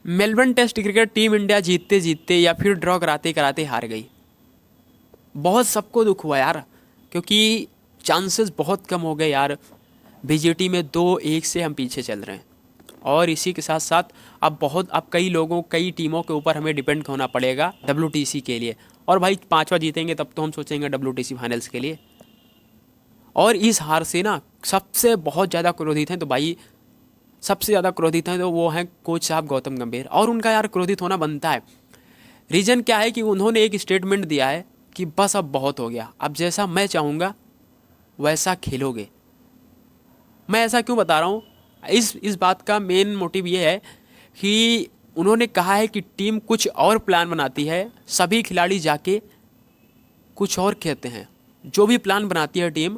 Melbourne test cricket team India जीतते जीतते या फिर ड्रॉ कराते कराते हार गई। बहुत सबको दुख हुआ यार, क्योंकि चांसेस बहुत कम हो गए यार। बीजीटी में 2-1 से हम पीछे चल रहे हैं, और इसी के साथ साथ अब कई लोगों कई टीमों के ऊपर हमें डिपेंड होना पड़ेगा डब्ल्यूटीसी के लिए। और भाई पांचवा जीतेंगे तब तो हम सोचेंगे डब्ल्यूटीसी फाइनल्स के लिए। और इस हार से ना सबसे बहुत ज़्यादा क्रोधित हैं, तो भाई सबसे ज़्यादा क्रोधित हैं तो वो हैं कोच साहब गौतम गंभीर। और उनका यार क्रोधित होना बनता है। रीज़न क्या है कि उन्होंने एक स्टेटमेंट दिया है कि बस अब बहुत हो गया, अब जैसा मैं चाहूँगा वैसा खेलोगे। मैं ऐसा क्यों बता रहा हूँ, इस बात का मेन मोटिव ये है कि उन्होंने कहा है कि टीम कुछ और प्लान बनाती है, सभी खिलाड़ी जाके कुछ और कहते हैं। जो भी प्लान बनाती है टीम,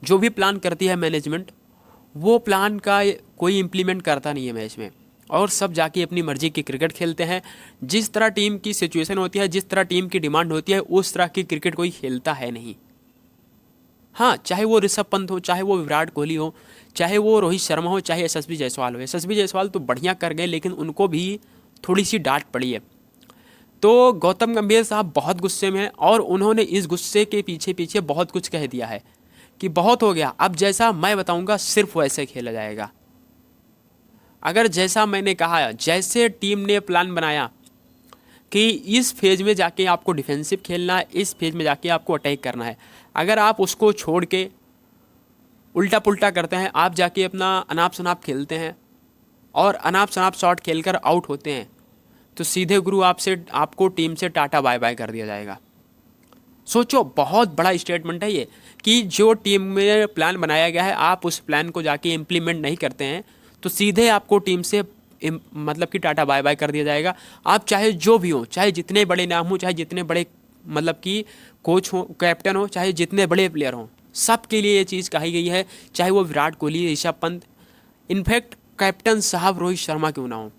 जो भी प्लान करती है मैनेजमेंट, वो प्लान का कोई इम्प्लीमेंट करता नहीं है मैच में, और सब जाके अपनी मर्जी की क्रिकेट खेलते हैं। जिस तरह टीम की सिचुएशन होती है, जिस तरह टीम की डिमांड होती है, उस तरह की क्रिकेट कोई खेलता है नहीं। हाँ, चाहे वो ऋषभ पंत हो, चाहे वो विराट कोहली हो, चाहे वो रोहित शर्मा हो, चाहे यशस्वी जायसवाल हो। यशस्वी जायसवाल तो बढ़िया कर गए, लेकिन उनको भी थोड़ी सी डांट पड़ी है। तो गौतम गंभीर साहब बहुत गुस्से में हैं, और उन्होंने इस गुस्से के पीछे पीछे बहुत कुछ कह दिया है कि बहुत हो गया, अब जैसा मैं बताऊंगा सिर्फ वैसे खेला जाएगा। अगर जैसा मैंने कहा, जैसे टीम ने प्लान बनाया कि इस फेज में जाके आपको डिफेंसिव खेलना है, इस फेज में जाके आपको अटैक करना है, अगर आप उसको छोड़ के उल्टा पुल्टा करते हैं, आप जाके अपना अनाप शनाप खेलते हैं और अनाप शनाप शॉट खेलकर आउट होते हैं, तो सीधे गुरु आपको टीम से टाटा बाय बाय कर दिया जाएगा। सोचो, बहुत बड़ा स्टेटमेंट है ये कि जो टीम में प्लान बनाया गया है, आप उस प्लान को जाके इम्प्लीमेंट नहीं करते हैं, तो सीधे आपको टीम से मतलब कि टाटा बाय बाय कर दिया जाएगा। आप चाहे जो भी हो, चाहे जितने बड़े नाम हो, चाहे जितने बड़े मतलब कि कोच हो, कैप्टन हो, चाहे जितने बड़े प्लेयर हों, सबके लिए ये चीज़ कही गई है। चाहे वो विराट कोहली, ऋषभ पंत, इनफैक्ट कैप्टन साहब रोहित शर्मा क्यों ना हो।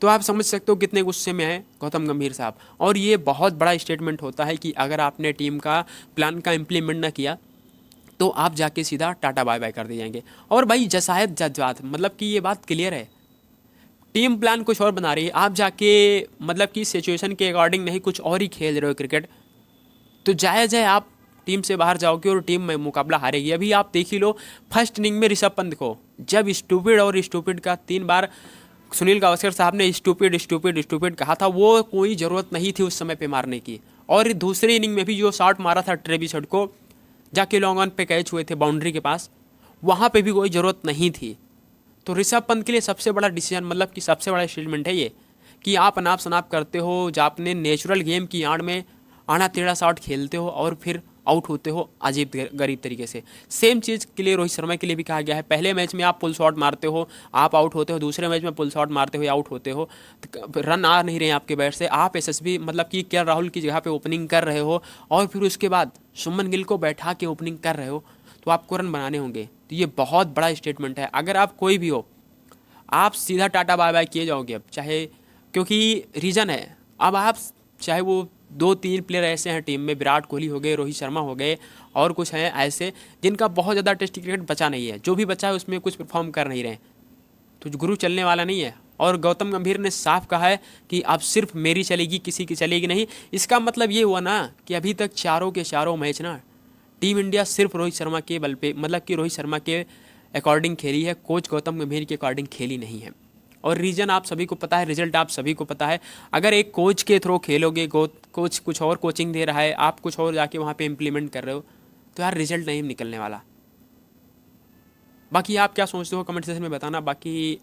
तो आप समझ सकते हो कितने गुस्से में है गौतम गंभीर साहब। और ये बहुत बड़ा स्टेटमेंट होता है कि अगर आपने टीम का प्लान का इम्प्लीमेंट ना किया, तो आप जाके सीधा टाटा बाय बाय कर दिए जाएंगे। और भाई जसायत जज्बात, मतलब कि ये बात क्लियर है, टीम प्लान कुछ और बना रही है, आप जाके मतलब कि सिचुएशन के अकॉर्डिंग नहीं कुछ और ही खेल रहे हो क्रिकेट, तो जायज़ है आप टीम से बाहर जाओगे और टीम में मुकाबला हारेगी। अभी आप देख ही लो, फर्स्ट इनिंग में ऋषभ पंत को जब स्टूपिड और स्टूपिड का 3 बार सुनील गावस्कर साहब ने स्टूपिड स्टूपिड स्टूपिड कहा था, वो कोई ज़रूरत नहीं थी उस समय पे मारने की। और दूसरी इनिंग में भी जो शॉट मारा था ट्रेविस हेड को, जाके लॉन्ग ऑन पे कैच हुए थे बाउंड्री के पास, वहाँ पे भी कोई ज़रूरत नहीं थी। तो ऋषभ पंत के लिए सबसे बड़ा डिसीजन, मतलब कि सबसे बड़ा स्टेटमेंट है ये कि आप अनाप शनाप करते हो, जब आपने नेचुरल गेम की आड़ में आना टेढ़ा शॉट खेलते हो और फिर आउट होते हो अजीब गरीब तरीके से। सेम चीज़ के लिए रोहित शर्मा के लिए भी कहा गया है। पहले मैच में आप पुल शॉट मारते हो, आप आउट होते हो, दूसरे मैच में पुल शॉट मारते हो, आउट होते हो, रन आ नहीं रहे हैं आपके बैट से, आप एसएसबी मतलब कि के राहुल की जगह पे ओपनिंग कर रहे हो, और फिर उसके बाद सुमन गिल को बैठा के ओपनिंग कर रहे हो, तो आपको रन बनाने होंगे। तो ये बहुत बड़ा स्टेटमेंट है। अगर आप कोई भी हो, आप सीधा टाटा बाय बाय किए जाओगे अब, चाहे, क्योंकि रीज़न है, अब आप चाहे वो 2-3 प्लेयर ऐसे हैं टीम में, विराट कोहली हो गए, रोहित शर्मा हो गए, और कुछ हैं ऐसे जिनका बहुत ज़्यादा टेस्ट क्रिकेट बचा नहीं है, जो भी बचा है उसमें कुछ परफॉर्म कर नहीं रहे, तो गुरु चलने वाला नहीं है। और गौतम गंभीर ने साफ कहा है कि अब सिर्फ मेरी चलेगी, किसी की चलेगी नहीं। इसका मतलब ये हुआ ना कि अभी तक चारों के चारों मैच ना टीम इंडिया सिर्फ रोहित शर्मा के बल पे, मतलब कि रोहित शर्मा के अकॉर्डिंग खेली है, कोच गौतम गंभीर के अकॉर्डिंग खेली नहीं है। और रीजन आप सभी को पता है, रिजल्ट आप सभी को पता है। अगर एक कोच के थ्रू खेलोगे, कोच कुछ और कोचिंग दे रहा है, आप कुछ और जाके वहाँ पे इम्प्लीमेंट कर रहे हो, तो यार रिजल्ट नहीं निकलने वाला। बाकी आप क्या सोचते हो कमेंट सेक्शन में बताना। बाकी